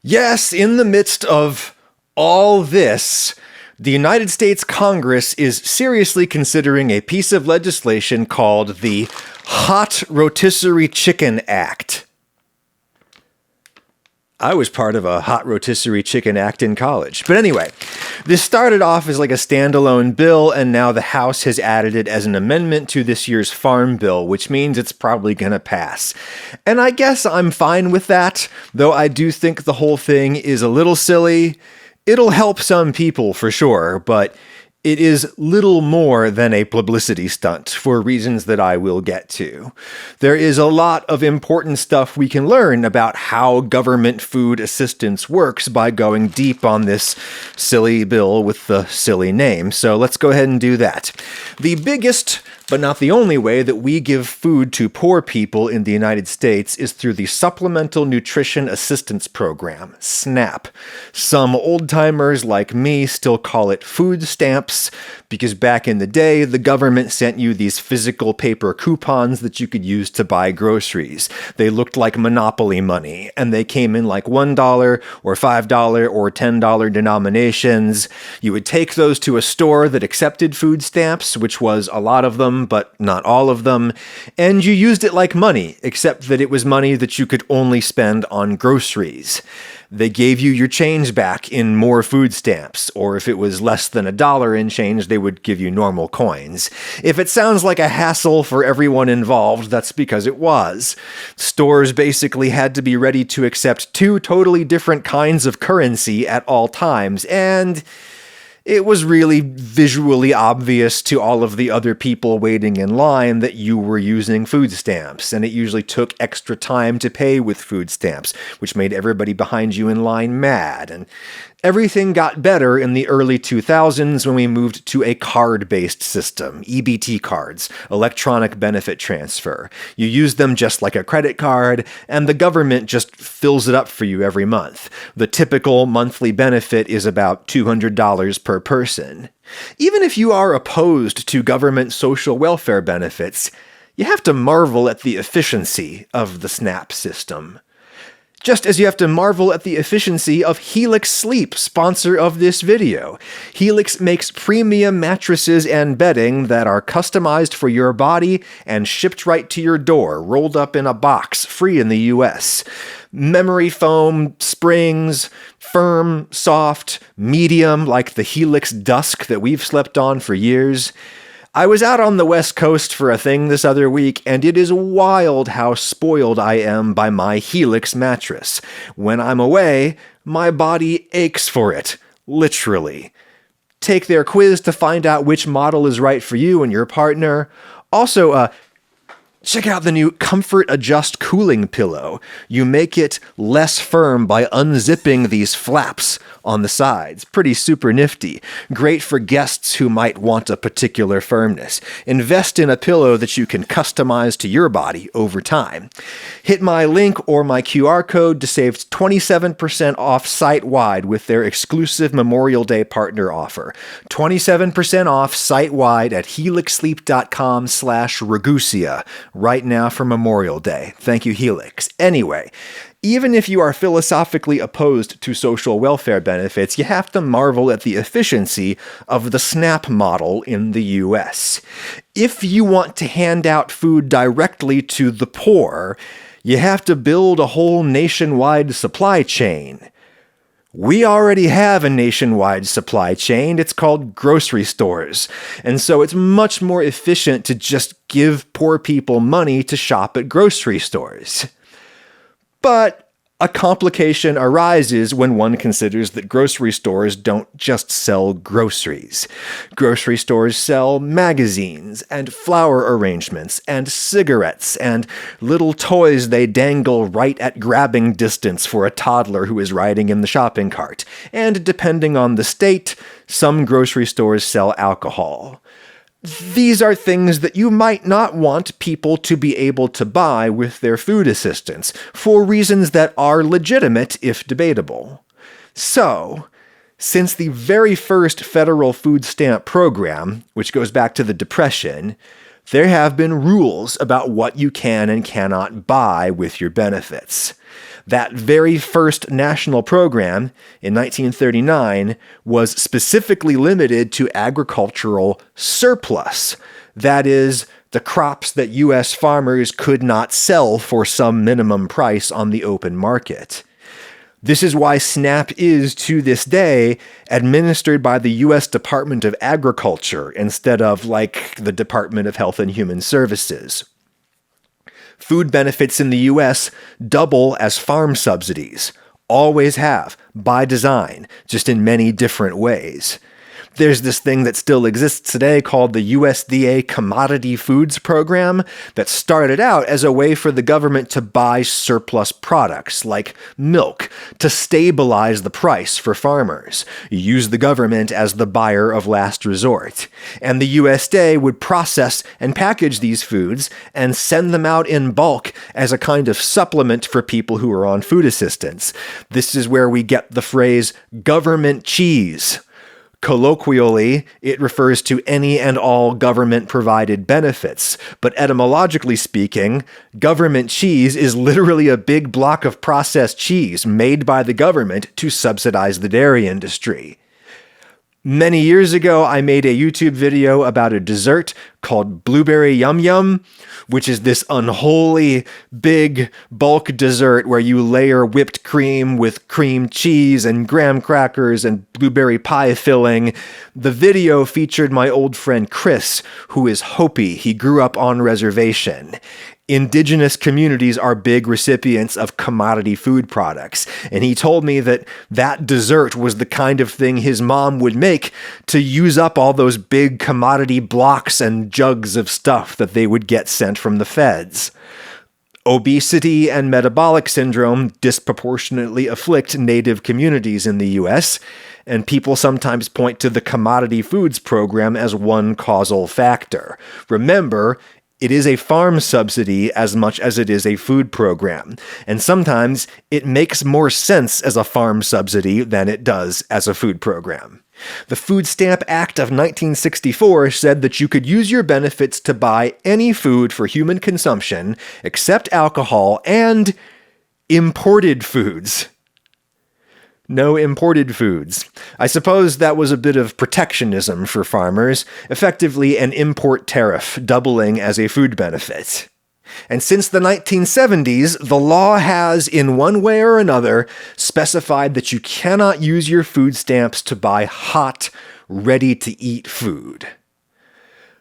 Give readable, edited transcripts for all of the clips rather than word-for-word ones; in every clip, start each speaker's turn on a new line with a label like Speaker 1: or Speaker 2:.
Speaker 1: Yes, in the midst of all this, the United States Congress is seriously considering a piece of legislation called the Hot Rotisserie Chicken Act. I was part of a Hot Rotisserie Chicken Act in college. But anyway, this started off as like a standalone bill, and now the House has added it as an amendment to this year's Farm Bill, which means it's probably gonna pass. And I guess I'm fine with that, though I do think the whole thing is a little silly. It'll help some people for sure, but it is little more than a publicity stunt for reasons that I will get to. There is a lot of important stuff we can learn about how government food assistance works by going deep on this silly bill with the silly name. So let's go ahead and do that. The biggest, but not the only way that we give food to poor people in the United States is through the Supplemental Nutrition Assistance Program, SNAP. Some old-timers like me still call it food stamps, because back in the day, the government sent you these physical paper coupons that you could use to buy groceries. They looked like Monopoly money, and they came in like $1 or $5 or $10 denominations. You would take those to a store that accepted food stamps, which was a lot of them, but not all of them, and you used it like money, except that it was money that you could only spend on groceries. They gave you your change back in more food stamps, or if it was less than $1 in change, they would give you normal coins. If it sounds like a hassle for everyone involved, that's because it was. Stores basically had to be ready to accept two totally different kinds of currency at all times, and it was really visually obvious to all of the other people waiting in line that you were using food stamps, and it usually took extra time to pay with food stamps, which made everybody behind you in line mad. And everything got better in the early 2000s when we moved to a card-based system, EBT cards, electronic benefit transfer. You use them just like a credit card, and the government just fills it up for you every month. The typical monthly benefit is about $200 per person. Even if you are opposed to government social welfare benefits, you have to marvel at the efficiency of the SNAP system. Just as you have to marvel at the efficiency of Helix Sleep, sponsor of this video. Helix makes premium mattresses and bedding that are customized for your body and shipped right to your door, rolled up in a box, free in the US. Memory foam, springs, firm, soft, medium, like the Helix Dusk that we've slept on for years. I was out on the West Coast for a thing this other week, and it is wild how spoiled I am by my Helix mattress. When I'm away, my body aches for it. Literally. Take their quiz to find out which model is right for you and your partner. Also, check out the new Comfort Adjust cooling pillow. You make it less firm by unzipping these flaps on the sides. Pretty super nifty. Great for guests who might want a particular firmness. Invest in a pillow that you can customize to your body over time. Hit my link or my QR code to save 27% off site-wide with their exclusive Memorial Day partner offer. 27% off site-wide at helixsleep.com/Ragusia right now for Memorial Day. Thank you, Helix. Anyway, even if you are philosophically opposed to social welfare benefits, you have to marvel at the efficiency of the SNAP model in the US. If you want to hand out food directly to the poor, you have to build a whole nationwide supply chain. We already have a nationwide supply chain. It's called grocery stores. And so it's much more efficient to just give poor people money to shop at grocery stores. But a complication arises when one considers that grocery stores don't just sell groceries. Grocery stores sell magazines and flower arrangements and cigarettes and little toys they dangle right at grabbing distance for a toddler who is riding in the shopping cart. And depending on the state, some grocery stores sell alcohol. These are things that you might not want people to be able to buy with their food assistance, for reasons that are legitimate if debatable. So, since the very first federal food stamp program, which goes back to the Depression, there have been rules about what you can and cannot buy with your benefits. That very first national program in 1939 was specifically limited to agricultural surplus. That is, the crops that U.S. farmers could not sell for some minimum price on the open market. This is why SNAP is, to this day, administered by the U.S. Department of Agriculture instead of, like, the Department of Health and Human Services. Food benefits in the U.S. double as farm subsidies. Always have, by design, just in many different ways. There's this thing that still exists today called the USDA Commodity Foods Program that started out as a way for the government to buy surplus products like milk to stabilize the price for farmers. Use the government as the buyer of last resort. And the USDA would process and package these foods and send them out in bulk as a kind of supplement for people who are on food assistance. This is where we get the phrase government cheese. Colloquially, it refers to any and all government-provided benefits, but etymologically speaking, government cheese is literally a big block of processed cheese made by the government to subsidize the dairy industry. Many years ago, I made a YouTube video about a dessert called Blueberry Yum Yum, which is this unholy, big, bulk dessert where you layer whipped cream with cream cheese and graham crackers and blueberry pie filling. The video featured my old friend Chris, who is Hopi. He grew up on reservation. Indigenous communities are big recipients of commodity food products, and he told me that that dessert was the kind of thing his mom would make to use up all those big commodity blocks and jugs of stuff that they would get sent from the feds. Obesity and metabolic syndrome disproportionately afflict Native communities in the U.S., and people sometimes point to the Commodity Foods Program as one causal factor. Remember, it is a farm subsidy as much as it is a food program, and sometimes it makes more sense as a farm subsidy than it does as a food program. The Food Stamp Act of 1964 said that you could use your benefits to buy any food for human consumption except alcohol and imported foods. No imported foods. I suppose that was a bit of protectionism for farmers, effectively an import tariff doubling as a food benefit. And since the 1970s, the law has, in one way or another, specified that you cannot use your food stamps to buy hot, ready-to-eat food.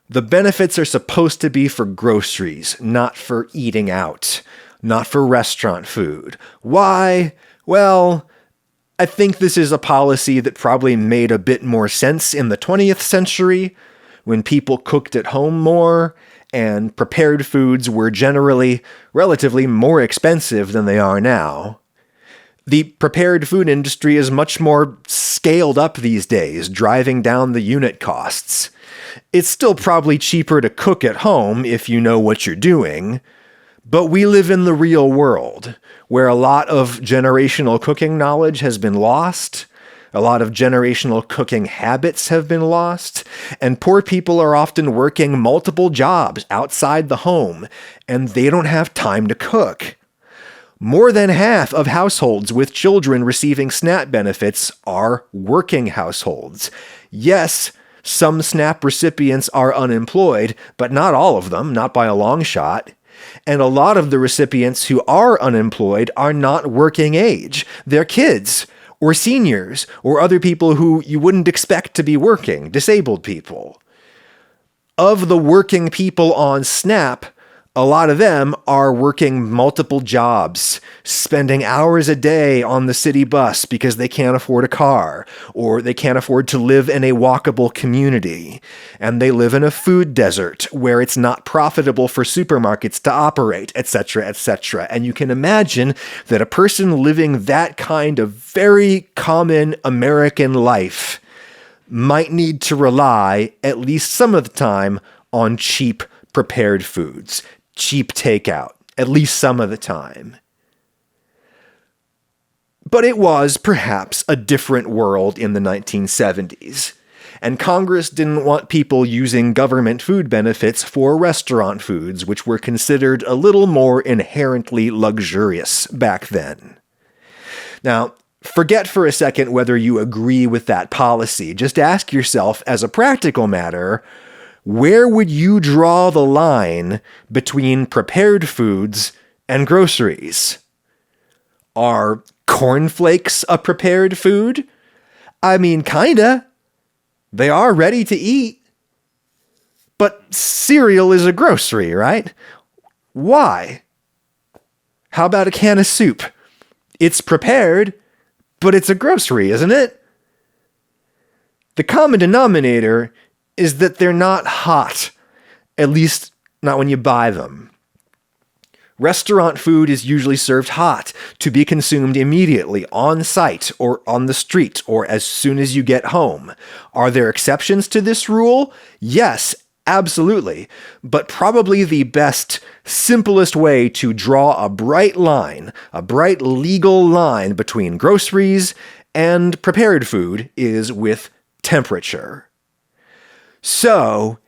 Speaker 1: The benefits are supposed to be for groceries, not for eating out, not for restaurant food. Why? Well, I think this is a policy that probably made a bit more sense in the 20th century, when people cooked at home more, and prepared foods were generally relatively more expensive than they are now. The prepared food industry is much more scaled up these days, driving down the unit costs. It's still probably cheaper to cook at home if you know what you're doing, but we live in the real world, where a lot of generational cooking knowledge has been lost, a lot of generational cooking habits have been lost, and poor people are often working multiple jobs outside the home, and they don't have time to cook. More than half of households with children receiving SNAP benefits are working households. Yes, some SNAP recipients are unemployed, but not all of them, not by a long shot. And a lot of the recipients who are unemployed are not working age. They're kids, or seniors, or other people who you wouldn't expect to be working, disabled people. Of the working people on SNAP, a lot of them are working multiple jobs, spending hours a day on the city bus because they can't afford a car, or they can't afford to live in a walkable community, and they live in a food desert where it's not profitable for supermarkets to operate, etc., etc. And you can imagine that a person living that kind of very common American life might need to rely, at least some of the time, on cheap prepared foods. Cheap takeout, at least some of the time. But it was perhaps a different world in the 1970s. and Congress didn't want people using government food benefits for restaurant foods, which were considered a little more inherently luxurious back then. Now, forget for a second whether you agree with that policy. Just ask yourself, as a practical matter, where would you draw the line between prepared foods and groceries? Are cornflakes a prepared food? I mean, kinda. They are ready to eat. But cereal is a grocery, right? Why? How about a can of soup? It's prepared, but it's a grocery, isn't it? The common denominator is that they're not hot, at least not when you buy them. Restaurant food is usually served hot, to be consumed immediately, on site, or on the street, or as soon as you get home. Are there exceptions to this rule? Yes, absolutely. But probably the best, simplest way to draw a bright line, a bright legal line between groceries and prepared food is with temperature. So,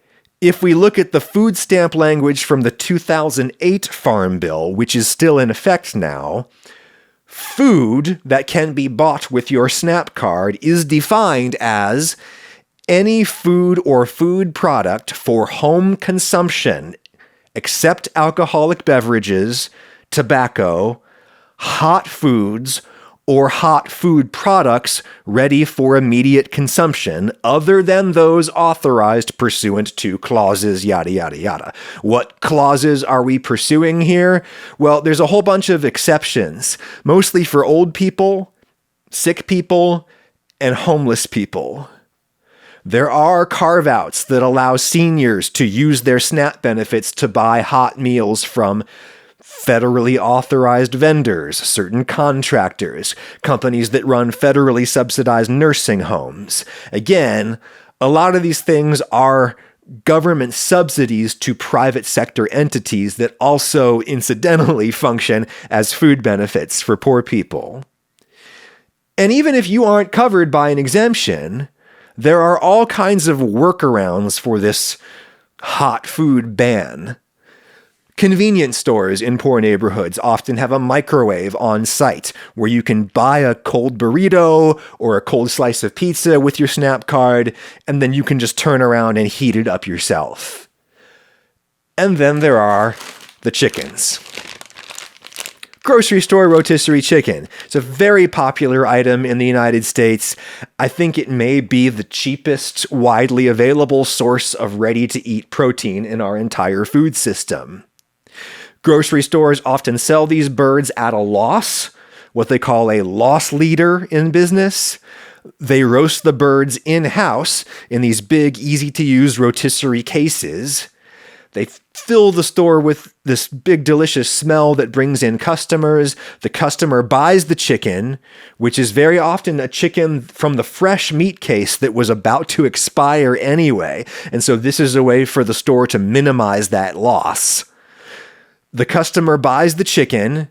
Speaker 1: if we look at the food stamp language from the 2008 Farm Bill, which is still in effect now, food that can be bought with your SNAP card is defined as any food or food product for home consumption, except alcoholic beverages, tobacco, hot foods, or hot food products ready for immediate consumption, other than those authorized pursuant to clauses yada yada yada. What clauses are we pursuing here? Well, there's a whole bunch of exceptions, mostly for old people, sick people, and homeless people. There are carve-outs that allow seniors to use their SNAP benefits to buy hot meals from federally authorized vendors, certain contractors, companies that run federally subsidized nursing homes. Again, a lot of these things are government subsidies to private sector entities that also incidentally function as food benefits for poor people. And even if you aren't covered by an exemption, there are all kinds of workarounds for this hot food ban. Convenience stores in poor neighborhoods often have a microwave on site where you can buy a cold burrito or a cold slice of pizza with your SNAP card, and then you can just turn around and heat it up yourself. And then there are the chickens. Grocery store rotisserie chicken. It's a very popular item in the United States. I think it may be the cheapest, widely available source of ready-to-eat protein in our entire food system. Grocery stores often sell these birds at a loss, what they call a loss leader in business. They roast the birds in-house in these big, easy-to-use rotisserie cases. They fill the store with this big, delicious smell that brings in customers. The customer buys the chicken, which is very often a chicken from the fresh meat case that was about to expire anyway. And so this is a way for the store to minimize that loss. The customer buys the chicken,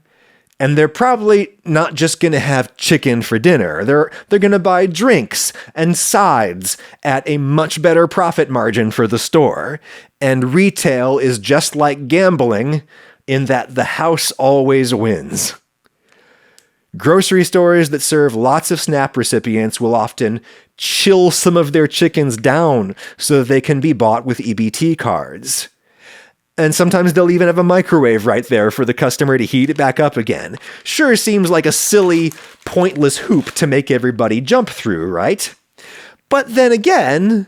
Speaker 1: and they're probably not just going to have chicken for dinner. They're going to buy drinks and sides at a much better profit margin for the store. And retail is just like gambling in that the house always wins. Grocery stores that serve lots of SNAP recipients will often chill some of their chickens down so that they can be bought with EBT cards. And sometimes they'll even have a microwave right there for the customer to heat it back up again. Sure seems like a silly, pointless hoop to make everybody jump through, right? But then again,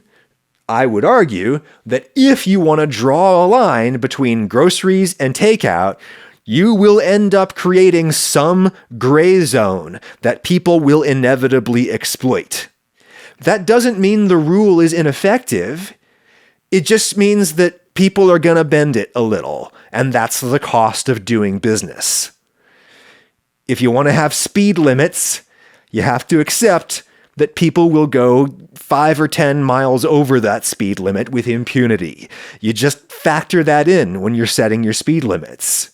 Speaker 1: I would argue that if you want to draw a line between groceries and takeout, you will end up creating some gray zone that people will inevitably exploit. That doesn't mean the rule is ineffective. It just means that people are going to bend it a little, and that's the cost of doing business. If you want to have speed limits, you have to accept that people will go 5 or 10 miles over that speed limit with impunity. You just factor that in when you're setting your speed limits.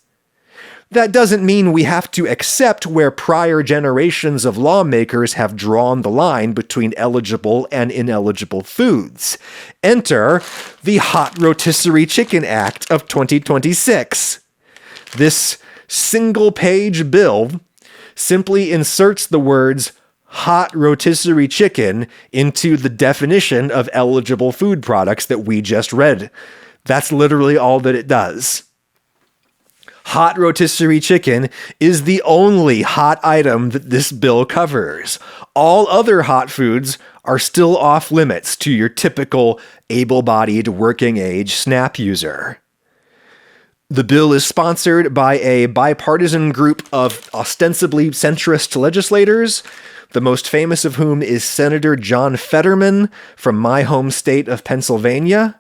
Speaker 1: That doesn't mean we have to accept where prior generations of lawmakers have drawn the line between eligible and ineligible foods. Enter the Hot Rotisserie Chicken Act of 2026. This single-page bill simply inserts the words hot rotisserie chicken into the definition of eligible food products that we just read. That's literally all that it does. Hot rotisserie chicken is the only hot item that this bill covers. All other hot foods are still off limits to your typical able-bodied working-age SNAP user. The bill is sponsored by a bipartisan group of ostensibly centrist legislators, the most famous of whom is Senator John Fetterman from my home state of Pennsylvania.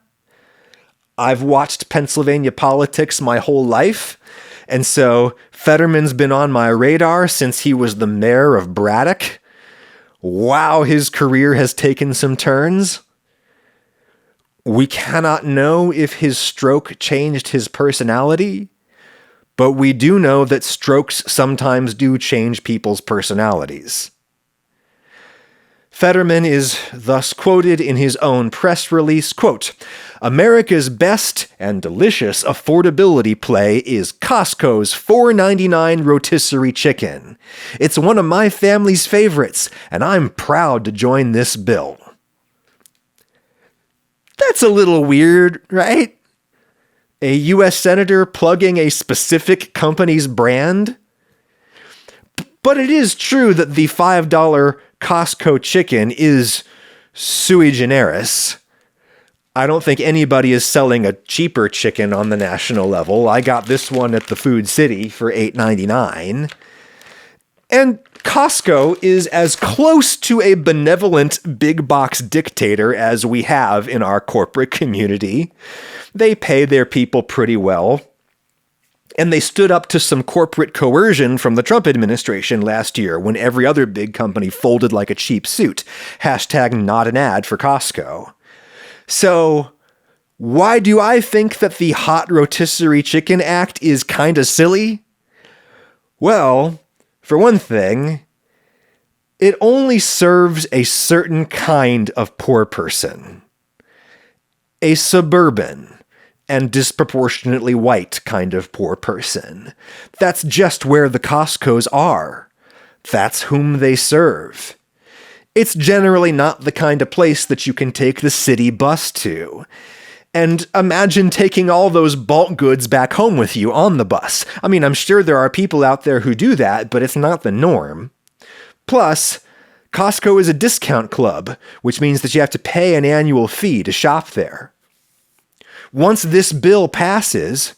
Speaker 1: I've watched Pennsylvania politics my whole life, and so Fetterman's been on my radar since he was the mayor of Braddock. Wow, his career has taken some turns. We cannot know if his stroke changed his personality, but we do know that strokes sometimes do change people's personalities. Fetterman is thus quoted in his own press release, quote, "America's best and delicious affordability play is Costco's $4.99 rotisserie chicken. It's one of my family's favorites, and I'm proud to join this bill." That's a little weird, right? A U.S. senator plugging a specific company's brand? But it is true that the $5 Costco chicken is sui generis. I don't think anybody is selling a cheaper chicken on the national level. I got this one at the Food City for $8.99. And Costco is as close to a benevolent big box dictator as we have in our corporate community. They pay their people pretty well. And they stood up to some corporate coercion from the Trump administration last year when every other big company folded like a cheap suit. Hashtag not an ad for Costco. So why do I think that the Hot Rotisserie Chicken Act is kind of silly? Well, for one thing, it only serves a certain kind of poor person. A suburban and disproportionately white kind of poor person. That's just where the Costcos are. That's whom they serve. It's generally not the kind of place that you can take the city bus to. And imagine taking all those bulk goods back home with you on the bus. I mean, I'm sure there are people out there who do that, but it's not the norm. Plus, Costco is a discount club, which means that you have to pay an annual fee to shop there. Once this bill passes,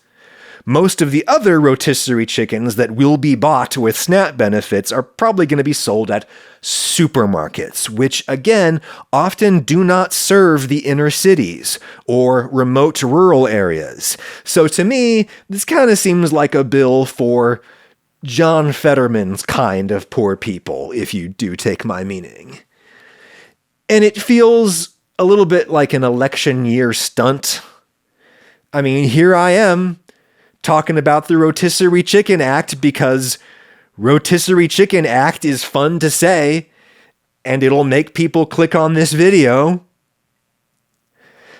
Speaker 1: most of the other rotisserie chickens that will be bought with SNAP benefits are probably going to be sold at supermarkets, which, again, often do not serve the inner cities or remote rural areas. So to me, this kind of seems like a bill for John Fetterman's kind of poor people, if you do take my meaning. And it feels a little bit like an election year stunt. I mean, here I am talking about the Rotisserie Chicken Act because Rotisserie Chicken Act is fun to say, and it'll make people click on this video.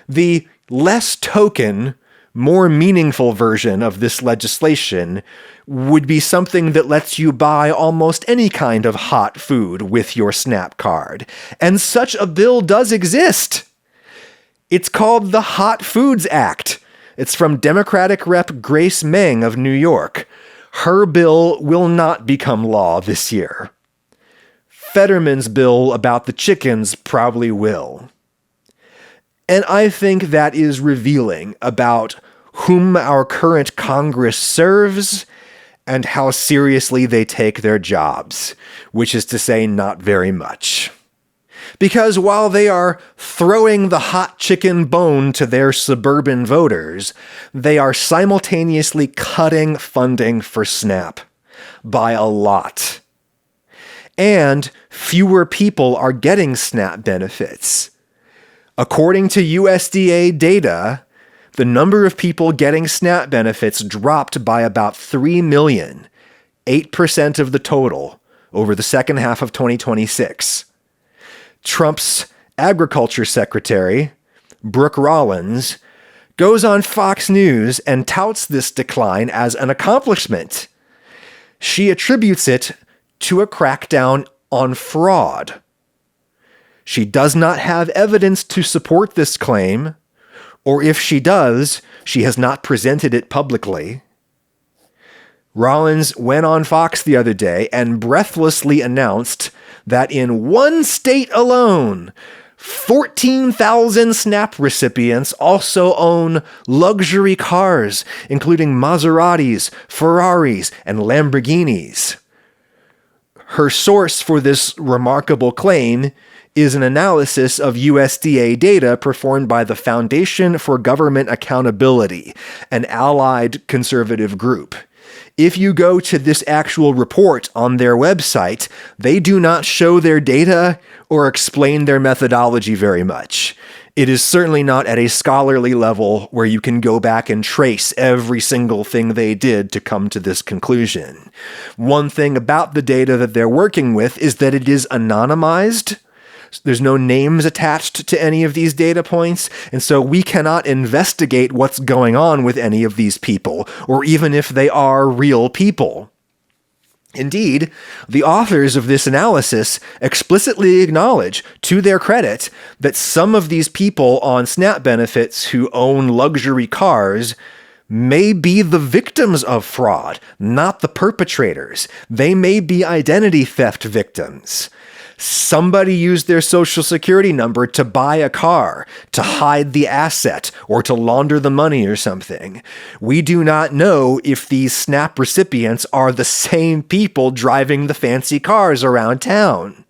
Speaker 1: The less token, more meaningful version of this legislation would be something that lets you buy almost any kind of hot food with your SNAP card. And such a bill does exist. It's called the Hot Foods Act. It's from Democratic Rep. Grace Meng of New York. Her bill will not become law this year. Fetterman's bill about the chickens probably will. And I think that is revealing about whom our current Congress serves and how seriously they take their jobs, which is to say not very much. Because while they are throwing the hot chicken bone to their suburban voters, they are simultaneously cutting funding for SNAP by a lot. And fewer people are getting SNAP benefits. According to USDA data, the number of people getting SNAP benefits dropped by about 3 million, 8% of the total, over the second half of 2026. Trump's Agriculture Secretary, Brooke Rollins, goes on Fox News and touts this decline as an accomplishment. She attributes it to a crackdown on fraud. She does not have evidence to support this claim, or if she does, she has not presented it publicly. Rollins went on Fox the other day and breathlessly announced that in one state alone, 14,000 SNAP recipients also own luxury cars, including Maseratis, Ferraris, and Lamborghinis. Her source for this remarkable claim is an analysis of USDA data performed by the Foundation for Government Accountability, an allied conservative group. If you go to this actual report on their website, they do not show their data or explain their methodology very much. It is certainly not at a scholarly level where you can go back and trace every single thing they did to come to this conclusion. One thing about the data that they're working with is that it is anonymized. There's no names attached to any of these data points, and so we cannot investigate what's going on with any of these people, or even if they are real people. Indeed, the authors of this analysis explicitly acknowledge, to their credit, that some of these people on SNAP benefits who own luxury cars may be the victims of fraud, not the perpetrators. They may be identity theft victims. Somebody used their social security number to buy a car, to hide the asset, or to launder the money or something. We do not know if these SNAP recipients are the same people driving the fancy cars around town.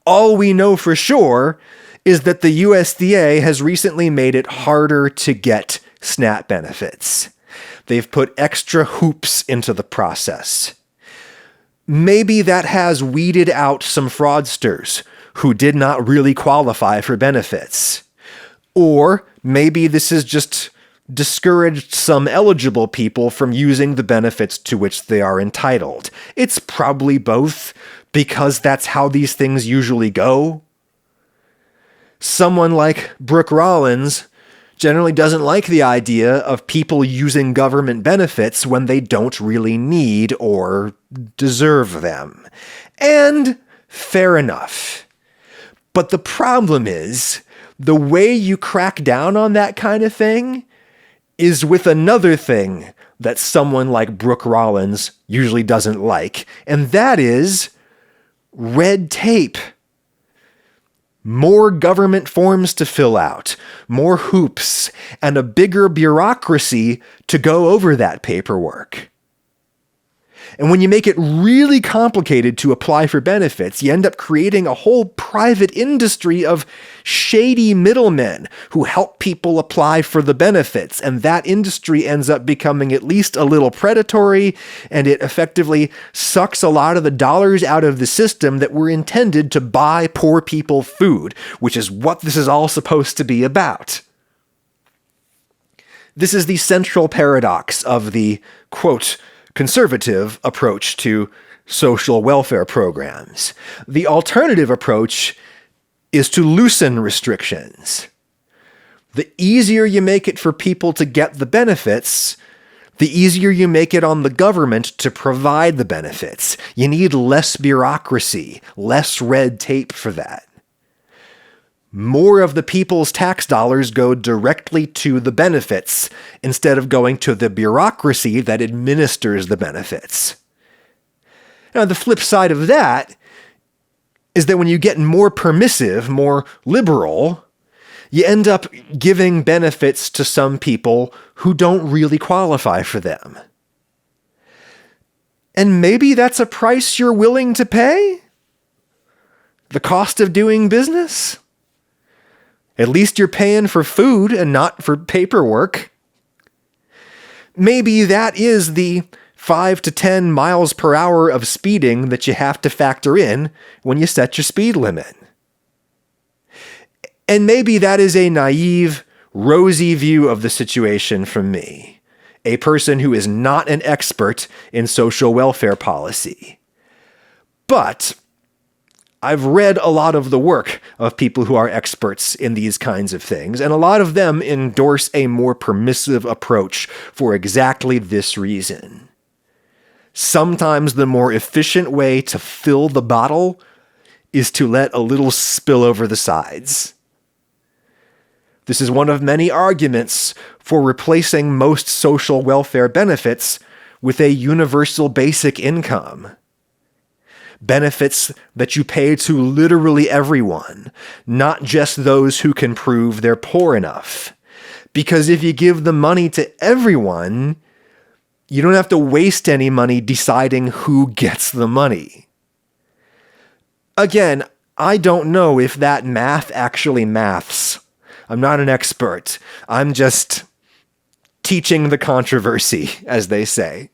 Speaker 1: All we know for sure is that the USDA has recently made it harder to get SNAP benefits. They've put extra hoops into the process. Maybe that has weeded out some fraudsters who did not really qualify for benefits. Or maybe this has just discouraged some eligible people from using the benefits to which they are entitled. It's probably both, because that's how these things usually go. Someone like Brooke Rollins generally doesn't like the idea of people using government benefits when they don't really need or deserve them. And fair enough. But the problem is, the way you crack down on that kind of thing is with another thing that someone like Brooke Rollins usually doesn't like, and that is red tape. More government forms to fill out, more hoops, and a bigger bureaucracy to go over that paperwork. And when you make it really complicated to apply for benefits, you end up creating a whole private industry of shady middlemen who help people apply for the benefits. And that industry ends up becoming at least a little predatory, and it effectively sucks a lot of the dollars out of the system that were intended to buy poor people food, which is what this is all supposed to be about. This is the central paradox of the, quote, conservative approach to social welfare programs. The alternative approach is to loosen restrictions. The easier you make it for people to get the benefits, the easier you make it on the government to provide the benefits. You need less bureaucracy, less red tape for that. More of the people's tax dollars go directly to the benefits instead of going to the bureaucracy that administers the benefits. Now, the flip side of that is that when you get more permissive, more liberal, you end up giving benefits to some people who don't really qualify for them. And maybe that's a price you're willing to pay? The cost of doing business? At least you're paying for food and not for paperwork. Maybe that is the 5 to 10 miles per hour of speeding that you have to factor in when you set your speed limit. And maybe that is a naive, rosy view of the situation from me, a person who is not an expert in social welfare policy. But I've read a lot of the work of people who are experts in these kinds of things, and a lot of them endorse a more permissive approach for exactly this reason. Sometimes the more efficient way to fill the bottle is to let a little spill over the sides. This is one of many arguments for replacing most social welfare benefits with a universal basic income. Benefits that you pay to literally everyone, not just those who can prove they're poor enough. Because if you give the money to everyone, you don't have to waste any money deciding who gets the money. Again, I don't know if that math actually maths. I'm not an expert. I'm just teaching the controversy, as they say.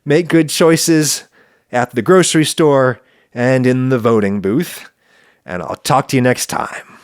Speaker 1: Make good choices at the grocery store and in the voting booth, and I'll talk to you next time.